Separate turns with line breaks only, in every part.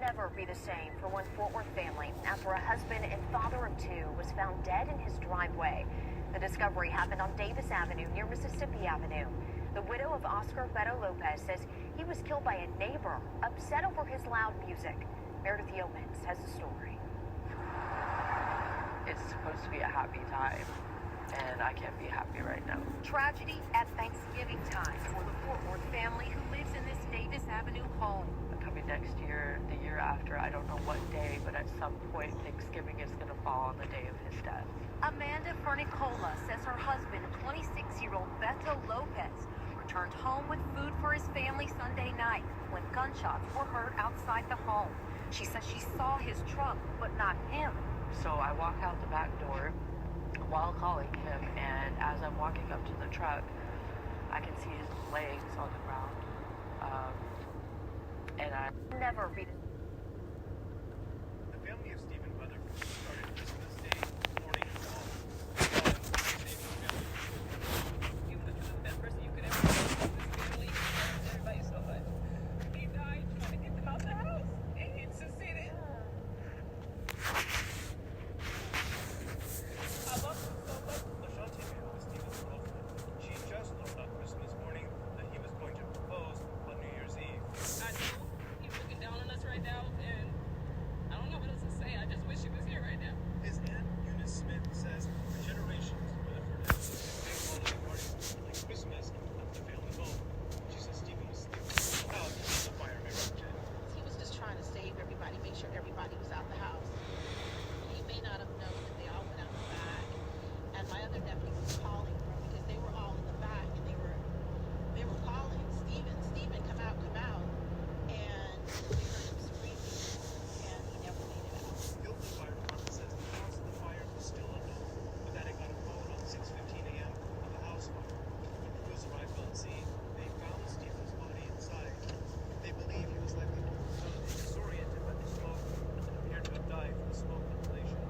never be the same for one Fort Worth family after a husband and father of two was found dead in his driveway. The discovery happened on Davis Avenue near Mississippi Avenue. The widow of Oscar Beto Lopez says he was killed by a neighbor upset over his loud music. Meredith Yeomans has the story.
It's supposed to be a happy time, and I can't be happy right now.
Tragedy at Thanksgiving time for the Fort Worth family who lives in this Davis Avenue home.
Coming next year, the year after, I don't know what day, but at some point Thanksgiving is going to fall on the day of his death.
Amanda Fernicola says her husband, 26-year-old Beto Lopez, returned home with food for his family Sunday night when gunshots were heard outside the home. She says she saw his truck, but not him.
So I walk out the back door while calling him, and as I'm walking up to the truck, I can see his legs on the ground. And I
never be.
The family of Stephen Weatherford started Christmas Day mourning his mom.
He was the best person you could ever meet. His family, everybody so much. He died trying to get them out the house, and he succeeded. I love him so much.
Lashante Mayo was Stephen's girlfriend. She just learned on Christmas morning that he was going to propose on New Year's Eve.
I know he's looking down on us right now, and I don't know what else to say. I just wish he was here right now.
His aunt, Eunice Smith, says for generations, Weatherford has hosted big holiday parties like Christmas at the family home. She says Stephen was sleeping out when the fire erupted.
He was just trying to save everybody, make sure everybody was out the house. He may not have known that they all went out the back. And my other nephew was calling for him because they were all in the back and they were calling, Stephen, come out. And they heard him screaming and he never made it out.
Guilford Fire Department says the cause of the fire is still unknown, but that it got a phone at 6:15 a.m. of the house fire. When crews arrived on scene, they found Stephen's body inside. They believe he was likely disoriented by the smoke and appeared to have died from smoke inhalation.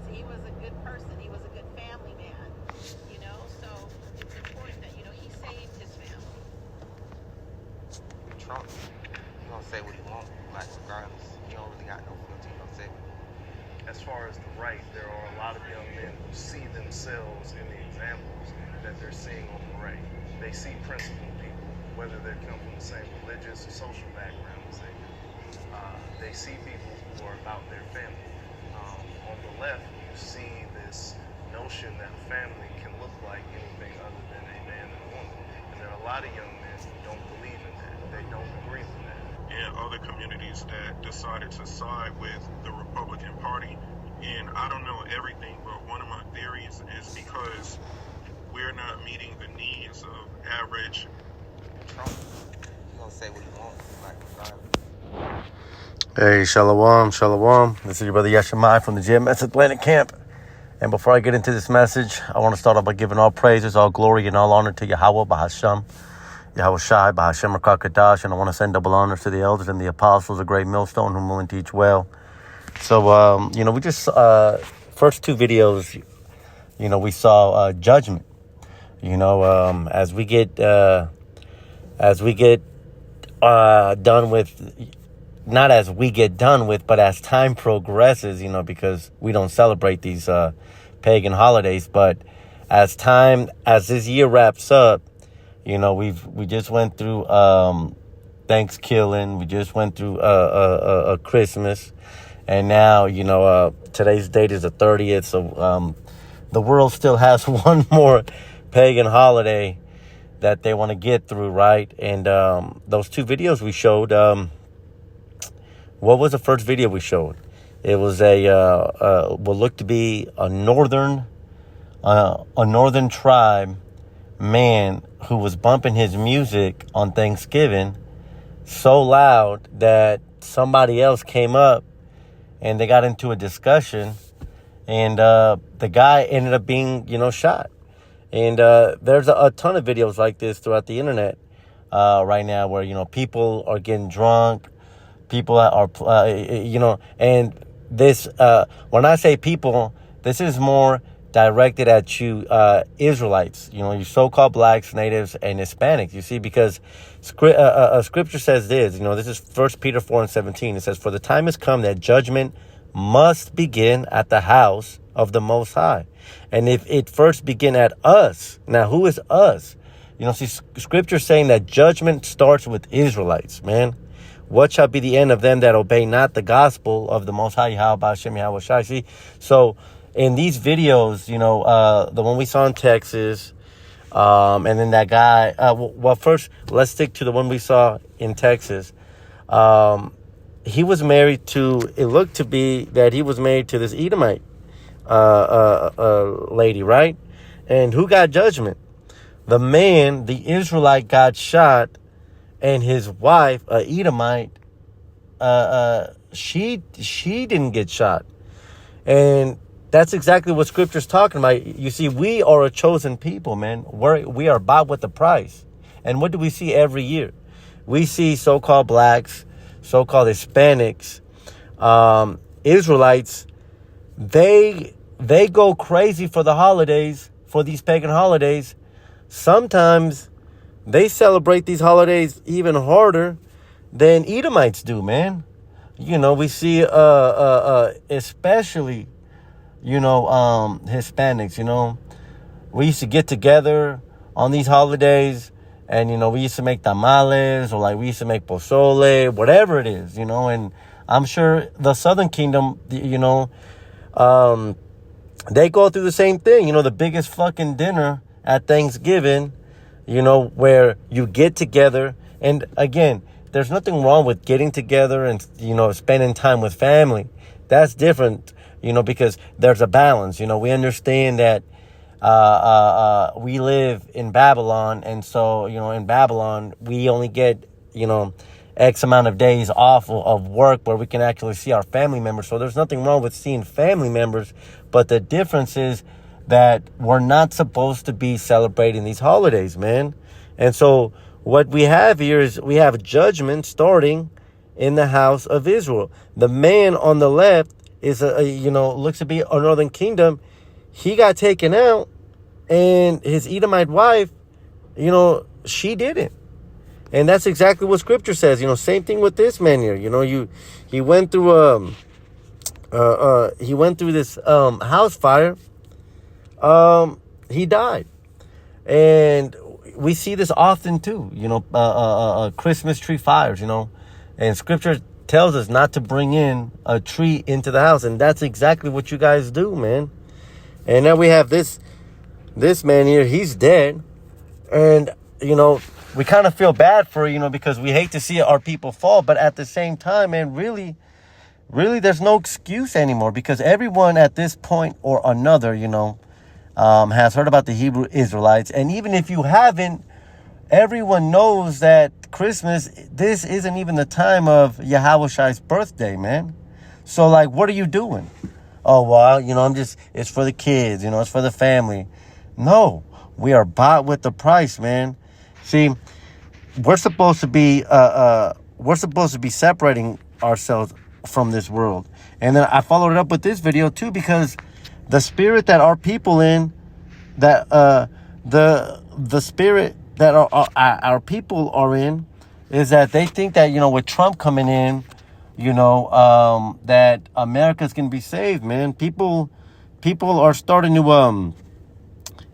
He was a good person. He was a good family man, so it's important that, he saved his family.
Trump, he gonna say what he wants, like regardless. He don't really got no filter, he gonna say it.
As far as the right, there are a lot of young men who see themselves in the examples that they're seeing on the right. They see principled people, whether they come from the same religious or social background as they do. They see people who are about their family. On the left, you see this notion that a family can look like anything other than a man and a woman. And there are a lot of young men who don't believe in that. They don't agree with that.
And other communities that decided to side with the Republican Party. And I don't know everything, but one of my theories is because we're not meeting the needs of average.
Trump, he gonna say what he wants, like regardless.
Hey, Shalom. This is your brother Yeshimai from the GMS Atlantic Camp. And before I get into this message, I want to start off by giving all praises, all glory, and all honor to Yahweh, Bahasham, Yahweh Shai, Bahashem Rakakadash. And I want to send double honors to the elders and the apostles, a great millstone whom will teach well. So, we just, first two videos, we saw judgment. As we get done with, not as we get done with, but as time progresses, because we don't celebrate these pagan holidays. But as this year wraps up, we just went through Thanksgiving, we just went through Christmas, and now today's date is the 30th. So the world still has one more pagan holiday that they want to get through, right? And those two videos we showed. What was the first video we showed? It was what looked to be a northern tribe man who was bumping his music on Thanksgiving so loud that somebody else came up and they got into a discussion, and the guy ended up being, shot. And there's a ton of videos like this throughout the internet right now where, people are getting drunk. People are, and this, when I say people, this is more directed at you Israelites, you so-called blacks, natives, and Hispanics. You see, because scripture says this, this is 1 Peter 4:17. It says, "For the time has come that judgment must begin at the house of the Most High. And if it first begin at us," now who is us? See, scripture saying that judgment starts with Israelites, man. "What shall be the end of them that obey not the gospel of the Most High, Yahweh Hashem Yahweh Shai?" See, so in these videos, the one we saw in Texas, and then that guy, well, first, let's stick to the one we saw in Texas. He was married to, it looked to be that he was married to this Edomite lady, right? And who got judgment? The man, the Israelite, got shot, and his wife, a Edomite, she didn't get shot. And that's exactly what scripture's talking about. You see, we are a chosen people, man. We are bought with a price. And what do we see every year? We see so-called blacks, so-called Hispanics, Israelites. They go crazy for the holidays, for these pagan holidays. Sometimes they celebrate these holidays even harder than Edomites do, man. We see especially Hispanics, we used to get together on these holidays, and we used to make tamales, or like we used to make pozole, whatever it is, and I'm sure the Southern Kingdom, they go through the same thing, the biggest fucking dinner at Thanksgiving, where you get together. And again, there's nothing wrong with getting together and, spending time with family. That's different, because there's a balance. We understand that we live in Babylon. And so, in Babylon, we only get, X amount of days off of work where we can actually see our family members. So there's nothing wrong with seeing family members. But the difference is that we're not supposed to be celebrating these holidays, man. And so what we have here is we have judgment starting in the house of Israel. The man on the left is, looks to be a northern kingdom. He got taken out, and his Edomite wife, she didn't. And that's exactly what scripture says. Same thing with this man here. He went through this house fire. He died. And we see this often too, Christmas tree fires, and scripture tells us not to bring in a tree into the house. And that's exactly what you guys do, man. And now we have this man here, he's dead. And, we kind of feel bad for, because we hate to see our people fall. But at the same time, man, really, there's no excuse anymore, because everyone at this point or another, has heard about the Hebrew Israelites. And even if you haven't, everyone knows that Christmas, this isn't even the time of Yahweh Shai's birthday, man. So, like, what are you doing? Oh, well, it's for the kids, it's for the family. No, we are bought with the price, man. See, we're supposed to be separating ourselves from this world. And then I followed it up with this video too, because the spirit that our people in, that the spirit that our people are in, is that they think that with Trump coming in, that America's gonna be saved, man. People are starting to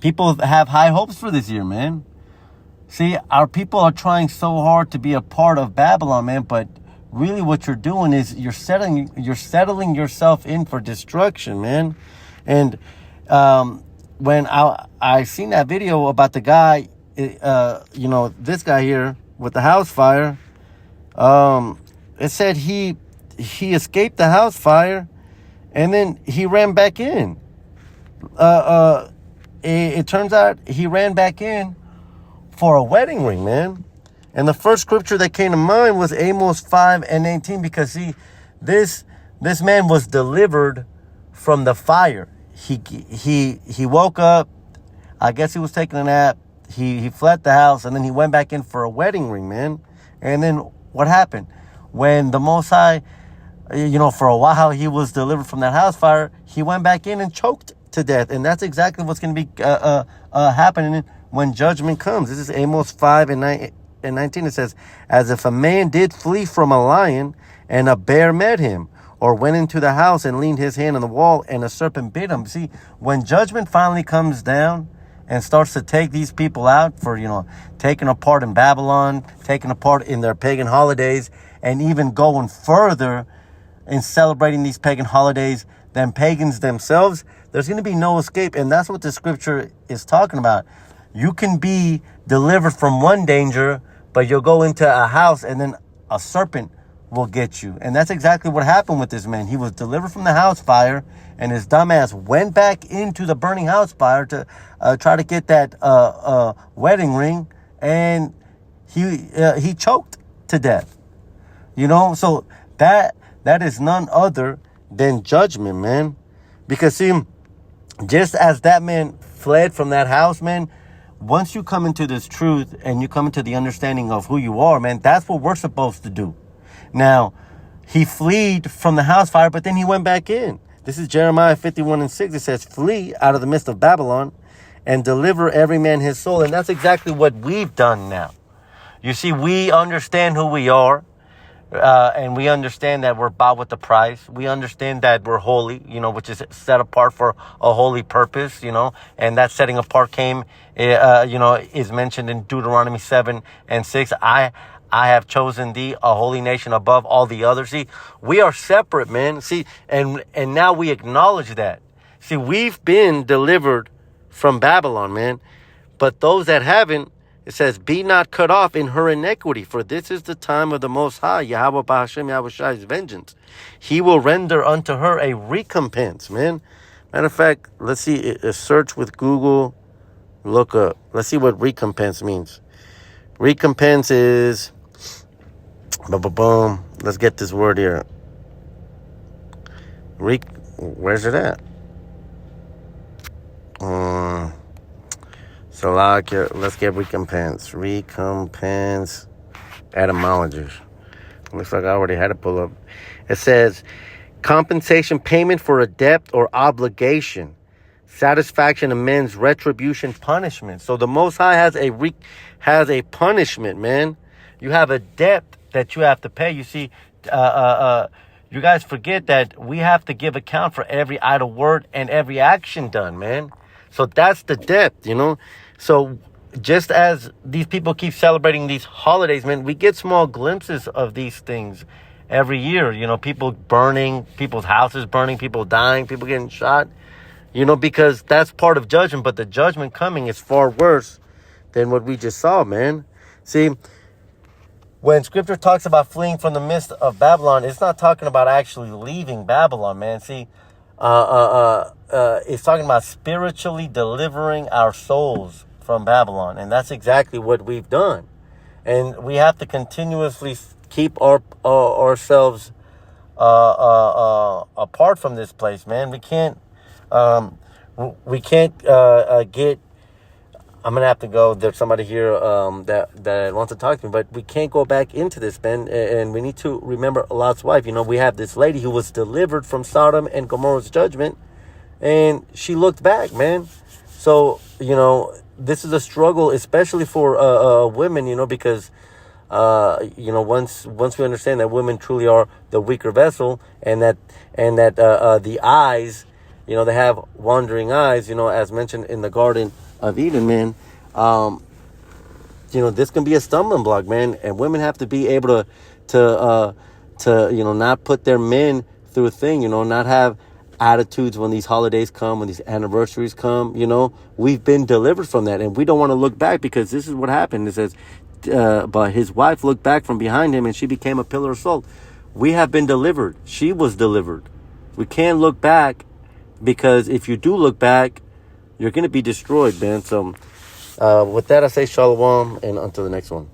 people have high hopes for this year, man. See, our people are trying so hard to be a part of Babylon, man, but really what you're doing is you're settling yourself in for destruction, man. And when I seen that video about the guy, this guy here with the house fire, it said he escaped the house fire, and then he ran back in. It turns out he ran back in for a wedding ring, man. And the first scripture that came to mind was Amos 5:18, because see, this man was delivered from the fire. He woke up. I guess he was taking a nap. He fled the house, and then he went back in for a wedding ring, man. And then what happened? When the Most High, for a while he was delivered from that house fire, he went back in and choked to death. And that's exactly what's going to be happening when judgment comes. This is Amos 5 and 19. It says, as if a man did flee from a lion and a bear met him, or went into the house and leaned his hand on the wall and a serpent bit him. See, when judgment finally comes down and starts to take these people out for, taking apart in Babylon, taking apart in their pagan holidays, and even going further in celebrating these pagan holidays than pagans themselves, there's going to be no escape. And that's what the scripture is talking about. You can be delivered from one danger, but you'll go into a house and then a serpent will get you. And that's exactly what happened with this man. He was delivered from the house fire, and his dumbass went back into the burning house fire to try to get that wedding ring, and he choked to death. So that is none other than judgment, man. Because see, just as that man fled from that house, man, once you come into this truth and you come into the understanding of who you are, man, that's what we're supposed to do. Now, he fled from the house fire, but then he went back in. This is Jeremiah 51 and 6. It says, flee out of the midst of Babylon and deliver every man his soul. And that's exactly what we've done now. You see, we understand who we are. And we understand that we're bought with the price. We understand that we're holy, which is set apart for a holy purpose, and that setting apart came, is mentioned in Deuteronomy 7 and 6. I have chosen thee a holy nation above all the others. See, we are separate, man. See, and now we acknowledge that. See, we've been delivered from Babylon, man. But those that haven't, it says, be not cut off in her iniquity, for this is the time of the Most High, Yahweh Ba'ashem Yahweh Shai's vengeance. He will render unto her a recompense, man. Matter of fact, let's see, a search with Google, look up. Let's see what recompense means. Recompense is, boom. Let's get this word here. Where's it at? So let's get recompense. Recompense etymology. Looks like I already had it pull up. It says compensation, payment for a debt or obligation, satisfaction, amends, retribution, punishment. So the Most High has a punishment, man. You have a debt that you have to pay. You see, you guys forget that we have to give account for every idle word and every action done, man. So that's the debt, So just as these people keep celebrating these holidays, man, we get small glimpses of these things every year. People burning, people's houses burning, people dying, people getting shot, because that's part of judgment. But the judgment coming is far worse than what we just saw, man. See, when scripture talks about fleeing from the midst of Babylon, it's not talking about actually leaving Babylon, man. See, it's talking about spiritually delivering our souls from Babylon. And that's exactly what we've done. And we have to continuously keep ourselves apart from this place, man. We can't get, I'm going to have to go. There's somebody here that wants to talk to me, but we can't go back into this, man. And we need to remember Lot's wife. We have this lady who was delivered from Sodom and Gomorrah's judgment, and she looked back, man. So, this is a struggle, especially for women, because, once we understand that women truly are the weaker vessel, and that the eyes, they have wandering eyes, as mentioned in the Garden of Eden, man, this can be a stumbling block, man, and women have to be able to not put their men through a thing, not have attitudes when these holidays come, when these anniversaries come. We've been delivered from that, and we don't want to look back, because this is what happened. It says, but his wife looked back from behind him, and she became a pillar of salt. We have been delivered. She was delivered. We can't look back, because if you do look back, you're going to be destroyed, man. So with that, I say shalom, and until the next one.